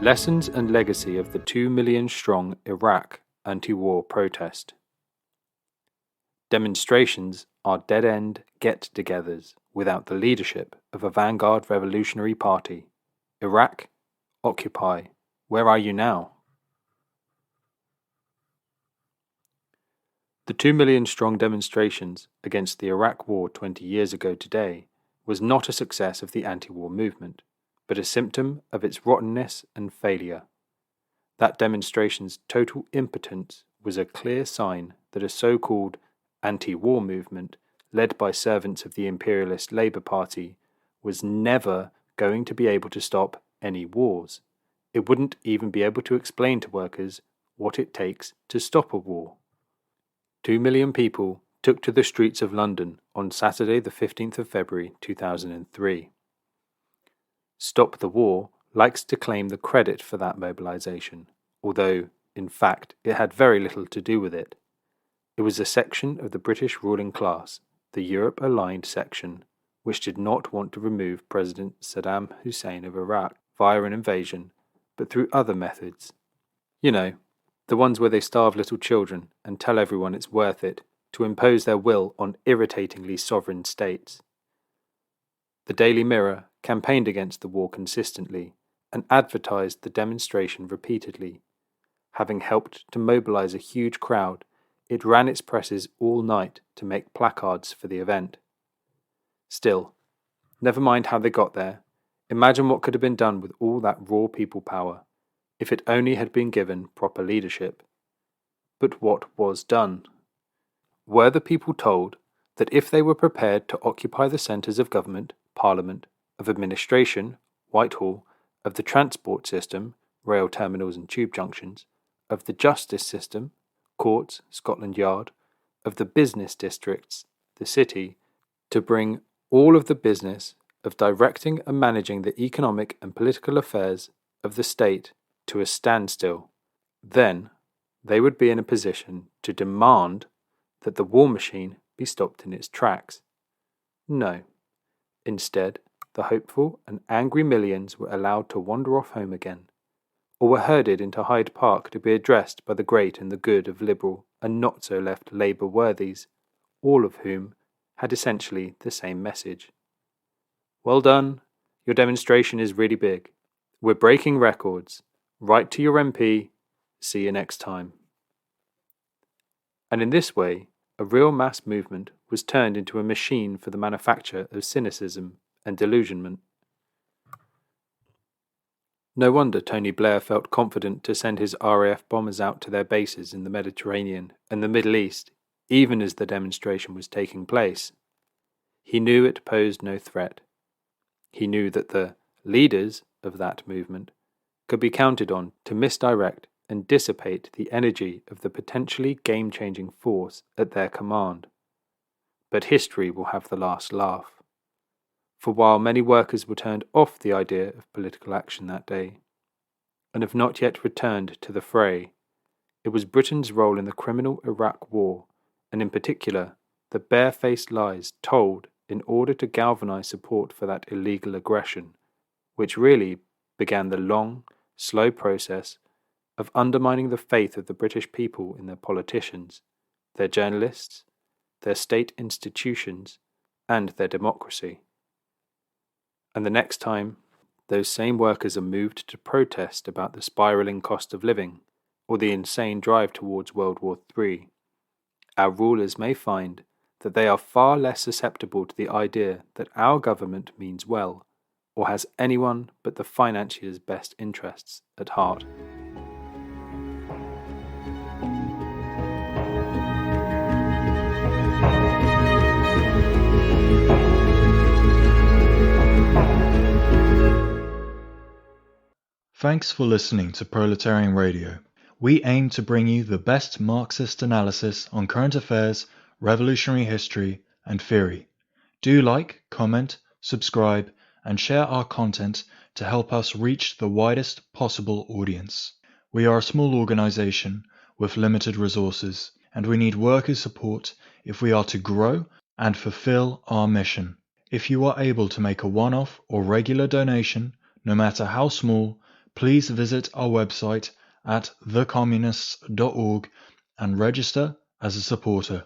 Lessons and legacy of the 2 million strong Iraq anti-war protest. Demonstrations are dead-end get-togethers without the leadership of a vanguard revolutionary party. Iraq, occupy. Where are you now? The 2 million strong demonstrations against the Iraq War 20 years ago today was not a success of the anti-war movement, but a symptom of its rottenness and failure. That demonstration's total impotence was a clear sign that a so-called anti-war movement, led by servants of the imperialist Labour Party, was never going to be able to stop any wars. It wouldn't even be able to explain to workers what it takes to stop a war. 2 million people took to the streets of London on Saturday the 15th of February 2003. Stop the War likes to claim the credit for that mobilization, although, in fact, it had very little to do with it. It was a section of the British ruling class, the Europe-aligned section, which did not want to remove President Saddam Hussein of Iraq via an invasion, but through other methods. You know, the ones where they starve little children and tell everyone it's worth it to impose their will on irritatingly sovereign states. The Daily Mirror campaigned against the war consistently and advertised the demonstration repeatedly. Having helped to mobilize a huge crowd, it ran its presses all night to make placards for the event. Still, never mind how they got there, imagine what could have been done with all that raw people power, if it only had been given proper leadership. But what was done? Were the people told that if they were prepared to occupy the centres of government, parliament, of administration, Whitehall, of the transport system, rail terminals and tube junctions, of the justice system, courts, Scotland Yard, of the business districts, the city, to bring all of the business of directing and managing the economic and political affairs of the state to a standstill, then they would be in a position to demand that the war machine be stopped in its tracks. No. Instead, the hopeful and angry millions were allowed to wander off home again, or were herded into Hyde Park to be addressed by the great and the good of Liberal and not-so-left Labour worthies, all of whom had essentially the same message. Well done, your demonstration is really big. We're breaking records. Write to your MP. See you next time. And in this way, a real mass movement was turned into a machine for the manufacture of cynicism and delusionment. No wonder Tony Blair felt confident to send his RAF bombers out to their bases in the Mediterranean and the Middle East, even as the demonstration was taking place. He knew it posed no threat. He knew that the leaders of that movement could be counted on to misdirect and dissipate the energy of the potentially game-changing force at their command. But history will have the last laugh. For while many workers were turned off the idea of political action that day, and have not yet returned to the fray, it was Britain's role in the criminal Iraq War, and in particular, the barefaced lies told in order to galvanize support for that illegal aggression, which really began the long, slow process of undermining the faith of the British people in their politicians, their journalists, their state institutions, and their democracy. And the next time those same workers are moved to protest about the spiralling cost of living or the insane drive towards World War III, our rulers may find that they are far less susceptible to the idea that our government means well or has anyone but the financier's best interests at heart. Thanks for listening to Proletarian Radio. We aim to bring you the best Marxist analysis on current affairs revolutionary history, and theory. Do like, comment, subscribe, and share our content to help us reach the widest possible audience. We are a small organization with limited resources, and we need workers' support if we are to grow and fulfill our mission. If you are able to make a one-off or regular donation, no matter how small, please visit our website at thecommunists.org and register as a supporter.